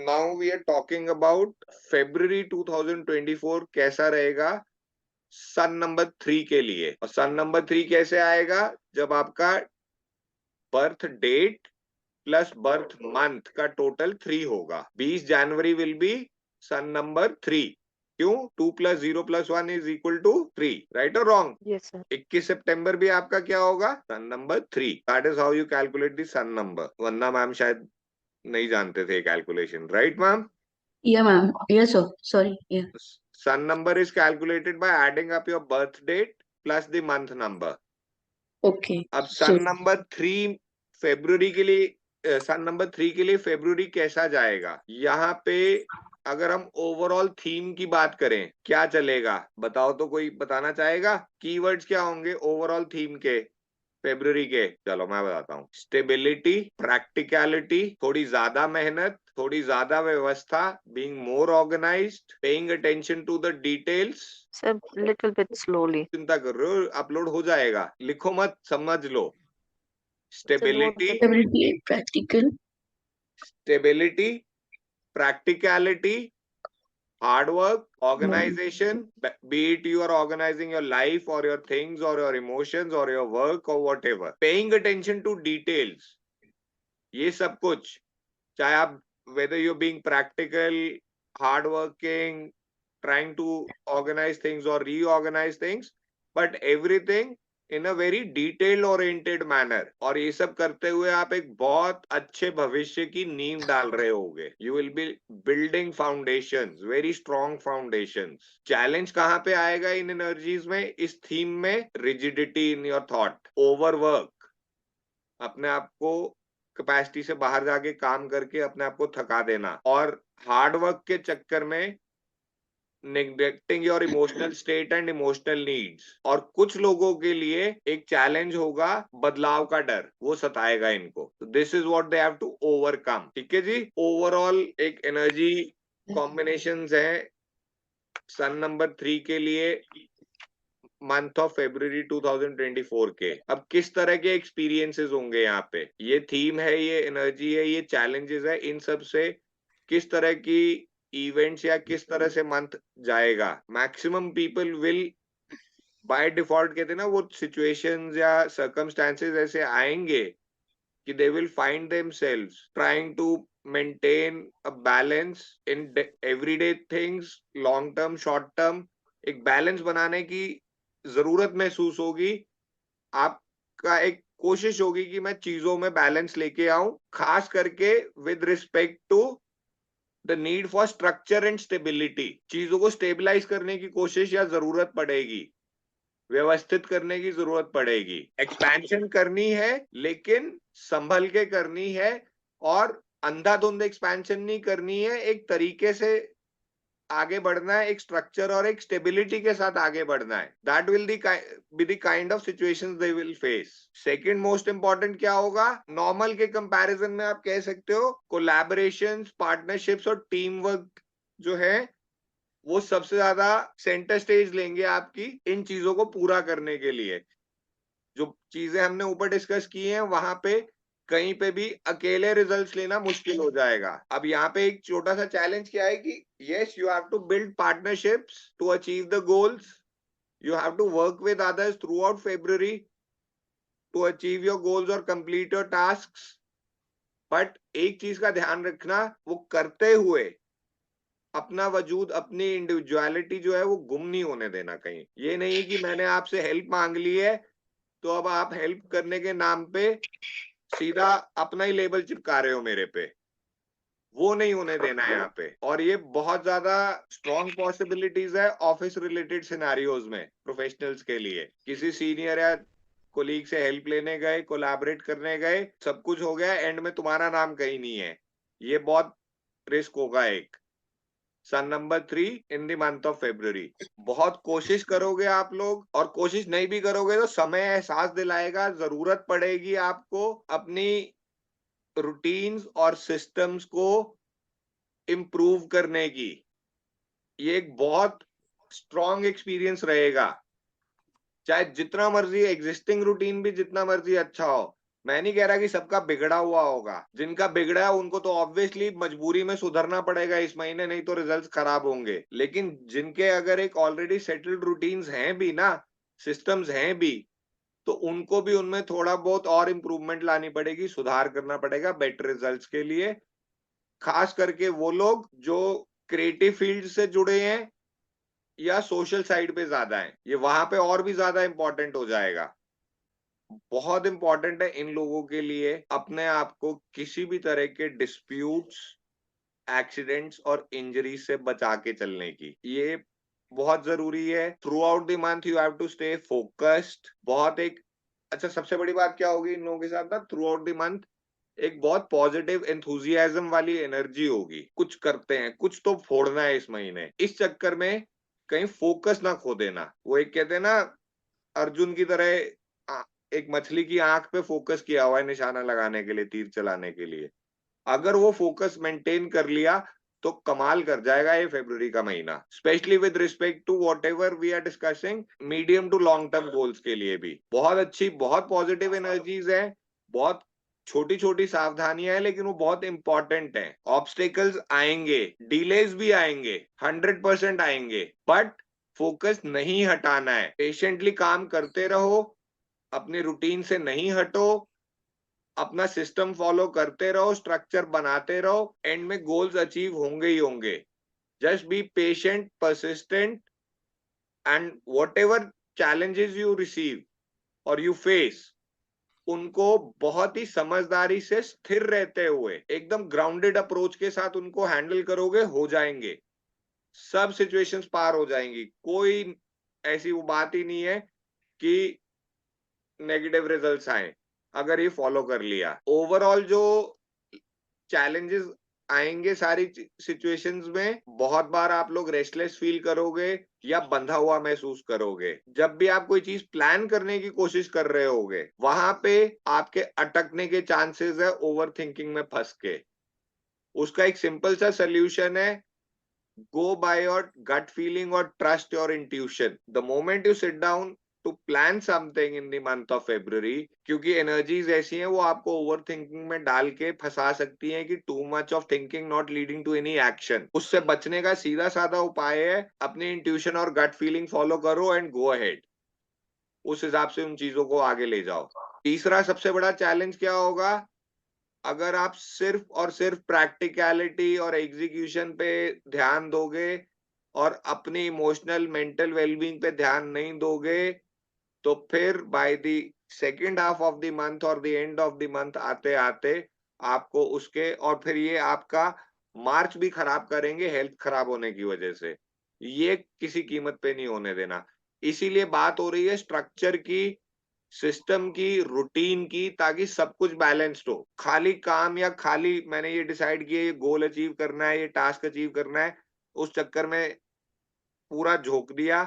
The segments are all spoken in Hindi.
Now we are talking about February 2024 कैसा रहेगा सन नंबर 3 के लिए। और सन नंबर 3 कैसे आएगा? जब आपका birth date plus birth month का टोटल 3 होगा। 20 January will be sun number 3। क्यों? 2 + 0 + 1 = 3, राइट और रॉन्ग? Yes, sir. 21 सितंबर भी आपका क्या होगा? Sun number 3। That is how you calculate the sun number. वरना मैम शायद नहीं जानते थे calculation, right ma'am? Yeah, ma'am. Yes, sir. Sorry. Yeah. Sun number is calculated by adding up your birth date plus the month number. Okay. अब So, सन नंबर 3 फरवरी के लिए, सन नंबर 3 के लिए फरवरी कैसा जाएगा? यहाँ पे अगर हम ओवरऑल थीम की बात करें, क्या चलेगा बताओ तो, कोई बताना चाहेगा? कीवर्ड्स क्या होंगे ओवरऑल थीम के फरवरी के? चलो मैं बताता हूँ। स्टेबिलिटी, प्रैक्टिकलिटी, थोड़ी ज्यादा मेहनत, थोड़ी ज्यादा व्यवस्था, being more organised, paying attention to the details. Sir, little bit slowly. चिंता कर रहे हो, अपलोड हो जाएगा, लिखो मत, समझ लो। Sir, what stability, stability, practical. Stability, practicality, hard work, organization, be it you are organizing your life or your things or your emotions or your work or whatever, paying attention to details, ये सब कुछ, चाहे आप whether you're being practical, hard working, trying to organize things or reorganize things, but everything in a very detailed oriented manner, और ये सब करते हुए आप एक बहुत अच्छे भविष्य की नींव डाल रहे होगे। You will be building foundations, very strong foundations. Challenge कहाँ पे आएगा इन एनर्जीज में, इस थीम में? Rigidity in your thought, overwork, अपने आप को कैपेसिटी से बाहर जाके काम करके अपने आप को थका देना, और हार्ड वर्क के चक्कर में neglecting your emotional state and emotional needs. और कुछ लोगों के लिए एक चैलेंज होगा बदलाव का डर, वो सताएगा इनको। This is what they have to overcome. ठीक है जी, ओवरऑल एक एनर्जी कॉम्बिनेशंस है सन नंबर 3 के लिए मंथ ऑफ February 2024 के। अब किस तरह के एक्सपीरियंसेस होंगे यहाँ पे? ये थीम है, ये एनर्जी है, ये चैलेंजेस है, इन सब से किस तरह की इवेंट्स या किस तरह से मंथ जाएगा? Maximum people will by default, कहते हैं ना, वो सिचुएशंस या सर्कमस्टेंसेस ऐसे आएंगे कि they will find themselves trying to maintain a balance in everyday things, long term, short term. एक बैलेंस बनाने की जरूरत महसूस होगी। आपका एक कोशिश होगी कि मैं चीजों में बैलेंस लेके आऊं, खास करके with respect to the need for structure and stability. चीजों को स्टेबलाइज करने की कोशिश या जरूरत पड़ेगी, व्यवस्थित करने की जरूरत पड़ेगी। एक्सपेंशन करनी है लेकिन संभल के करनी है, और अंधाधुंध एक्सपेंशन नहीं करनी है, एक तरीके से आगे बढ़ना है, एक स्ट्रक्चर और एक स्टेबिलिटी के साथ आगे बढ़ना है। That will be the kind of situations they will face. Second most important क्या होगा? नॉर्मल के कंपैरिजन में आप कह सकते हो कोलैबोरेशंस, पार्टनरशिप्स और टीम वर्क जो है वो सबसे ज्यादा सेंटर स्टेज लेंगे आपकी इन चीजों को पूरा करने के लिए। जो चीजें हमने ऊपर डिस्कस की हैं वहां पे कहीं पे भी अकेले रिजल्ट्स लेना मुश्किल हो जाएगा। अब यहाँ पे एक छोटा सा चैलेंज क्या है कि yes, you have to build partnerships to achieve the goals, you have to work with others through February to achieve your goals और कंप्लीट योर टास्क्स। बट एक चीज का ध्यान रखना, वो करते हुए अपना वजूद, अपनी इंडिविजुअलिटी जो है वो गुम नहीं होने देना कहीं। ये नहीं कि मैंने आपसे हेल्प मांग ली है तो अब आप हेल्प करने के नाम पे सीधा अपना ही लेबल चिपका रहे हो मेरे पे, वो नहीं होने देना है यहाँ पे। और ये बहुत ज्यादा स्ट्रॉन्ग पॉसिबिलिटीज है ऑफिस रिलेटेड सिनेरियोज में। प्रोफेशनल्स के लिए किसी सीनियर या कोलीग से हेल्प लेने गए, कोलैबोरेट करने गए, सब कुछ हो गया, एंड में तुम्हारा नाम कहीं नहीं है, ये बहुत रिस्क होगा एक। Sun number 3 in the month of February। बहुत कोशिश करोगे आप लोग, और कोशिश नहीं भी करोगे तो समय एहसास दिलाएगा, जरूरत पड़ेगी आपको अपनी रूटीन्स और सिस्टम्स को इम्प्रूव करने की। ये एक बहुत स्ट्रॉन्ग एक्सपीरियंस रहेगा। चाहे जितना मर्जी एग्जिस्टिंग रूटीन भी जितना मर्जी अच्छा हो, मैं नहीं कह रहा कि सबका बिगड़ा हुआ होगा, जिनका बिगड़ा है उनको तो ऑब्वियसली मजबूरी में सुधरना पड़ेगा इस महीने, नहीं तो रिजल्ट्स खराब होंगे। लेकिन जिनके अगर एक ऑलरेडी सेटल्ड रूटीन्स हैं भी ना, सिस्टम्स हैं भी, तो उनको भी उनमें थोड़ा बहुत और इम्प्रूवमेंट लानी पड़ेगी, सुधार करना पड़ेगा बेटर रिजल्ट्स के लिए। खास करके वो लोग जो क्रिएटिव फील्ड से जुड़े हैं या सोशल साइड पे ज्यादा हैं, ये वहां पे और भी ज्यादा इंपॉर्टेंट हो जाएगा। बहुत इंपॉर्टेंट है इन लोगों के लिए अपने आप को किसी भी तरह के डिस्प्यूट्स, एक्सीडेंट्स और इंजरी से बचा के चलने की, ये बहुत जरूरी है। Through the month you have to stay focused. बहुत एक अच्छा, सबसे बड़ी बात क्या होगी इन लोगों के साथ ना, थ्रू आउट द मंथ एक बहुत पॉजिटिव एंथुजियाज्म वाली एनर्जी होगी। कुछ करते हैं, कुछ तो फोड़ना है इस महीने, इस चक्कर में कहीं फोकस ना खो देना। वो एक कहते हैं ना, अर्जुन की तरह एक मछली की आंख पे फोकस किया हुआ है निशाना लगाने के लिए, तीर चलाने के लिए। अगर वो फोकस मेंटेन कर लिया तो कमाल कर जाएगा ये फरवरी का महीना, specially with respect to whatever we are discussing medium to long term goals के लिए भी। बहुत अच्छी, बहुत पॉजिटिव एनर्जीज है, बहुत छोटी छोटी सावधानियां हैं, लेकिन वो बहुत इंपॉर्टेंट है। ऑब्स्टेकल्स आएंगे, डिलेज भी आएंगे, 100% आएंगे, बट फोकस नहीं हटाना है। पेशेंटली काम करते रहो, अपने रूटीन से नहीं हटो, अपना सिस्टम फॉलो करते रहो, स्ट्रक्चर बनाते रहो, एंड में गोल्स अचीव होंगे ही होंगे। Just be patient, persistent, and what ever challenges you receive और यू फेस, उनको बहुत ही समझदारी से, स्थिर रहते हुए, एकदम ग्राउंडेड अप्रोच के साथ उनको हैंडल करोगे, हो जाएंगे। सब सिचुएशंस पार हो जाएंगी। कोई ऐसी वो बात ही नहीं है कि नेगेटिव रिजल्ट्स आए अगर ये फॉलो कर लिया। ओवरऑल जो चैलेंजेस आएंगे सारी सिचुएशंस में, बहुत बार आप लोग रेस्टलेस फील करोगे या बंधा हुआ महसूस करोगे। जब भी आप कोई चीज प्लान करने की कोशिश कर रहे होगे, वहां पे आपके अटकने के चांसेस है ओवर थिंकिंग में फंस के। उसका एक सिंपल सा सोल्यूशन है, go by your gut feeling or trust your intuition. The moment you sit down to plan something in the month of February, क्योंकि एनर्जीज ऐसी हैं वो आपको ओवर थिंकिंग में डाल के फंसा सकती हैं कि too much of thinking not leading to any action. उससे बचने का सीधा साधा उपाय है, अपनी इंट्यूशन और गट फीलिंग फॉलो करो एंड गो अहेड। उस हिसाब से उन चीजों को आगे ले जाओ। तीसरा सबसे बड़ा चैलेंज क्या होगा, अगर आप सिर्फ और सिर्फ प्रैक्टिकलिटी और एग्जीक्यूशन पे ध्यान दोगे और अपनी इमोशनल मेंटल वेलबींग पे ध्यान नहीं दोगे, तो फिर by the second half of the month और the end of the month आते आते आपको उसके, और फिर ये आपका मार्च भी खराब करेंगे हेल्थ खराब होने की वजह से। ये किसी कीमत पे नहीं होने देना। इसीलिए बात हो रही है स्ट्रक्चर की, सिस्टम की, रूटीन की, ताकि सब कुछ बैलेंस्ड हो। खाली काम या खाली मैंने ये डिसाइड किया ये गोल अचीव करना है, ये टास्क अचीव करना है, उस चक्कर में पूरा झोंक दिया,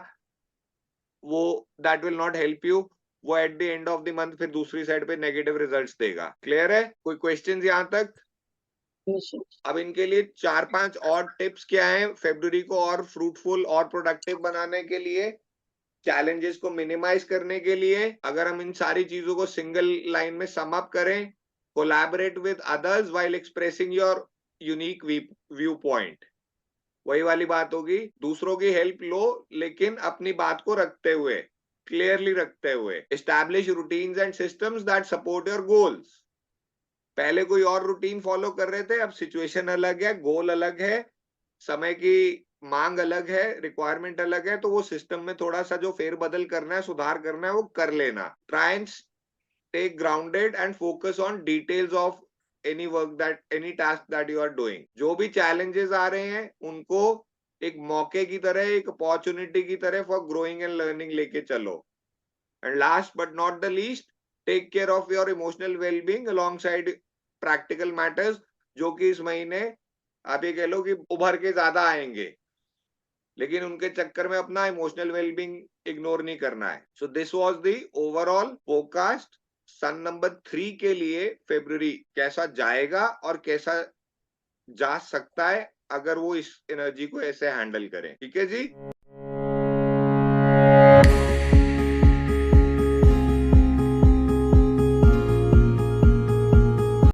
वो that will not help you. वो at the end of the month फिर दूसरी साइड पे नेगेटिव रिजल्ट्स देगा। क्लियर है? कोई क्वेश्चंस यहाँ तक? Yes, sir. अब इनके लिए 4-5 और टिप्स क्या हैं फेब्रुअरी को और फ्रूटफुल और प्रोडक्टिव बनाने के लिए, चैलेंजेस को मिनिमाइज करने के लिए। अगर हम इन सारी चीजों को सिंगल लाइन में सम अप करें, collaborate with others while expressing your unique view point. वही वाली बात होगी, दूसरों की हेल्प लो लेकिन अपनी बात को रखते हुए, क्लियरली रखते हुए। Establish routines and systems that support your goals. पहले कोई और रूटीन फॉलो कर रहे थे, अब सिचुएशन अलग है, गोल अलग है, समय की मांग अलग है, रिक्वायरमेंट अलग है, तो वो सिस्टम में थोड़ा सा जो फेरबदल करना है, सुधार करना है, वो कर लेना। Try and stay grounded and focus on details of any work that, any task that you are doing. जो भी चैलेंजेस आ रहे हैं उनको एक मौके की तरह, एक अपॉर्चुनिटी की तरह फॉर ग्रोइंग एंड लर्निंग लेके चलो। And last but not the least, take care of your emotional wellbeing alongside practical matters, जो कि इस महीने आप ये कह लो कि उभर के ज्यादा आएंगे, लेकिन उनके चक्कर में अपना इमोशनल वेलबींग इग्नोर नहीं करना है। So this was the overall forecast sun number 3 के लिए। फेब्रुअरी कैसा जाएगा और कैसा जा सकता है अगर वो इस एनर्जी को ऐसे हैंडल करें। ठीक है जी।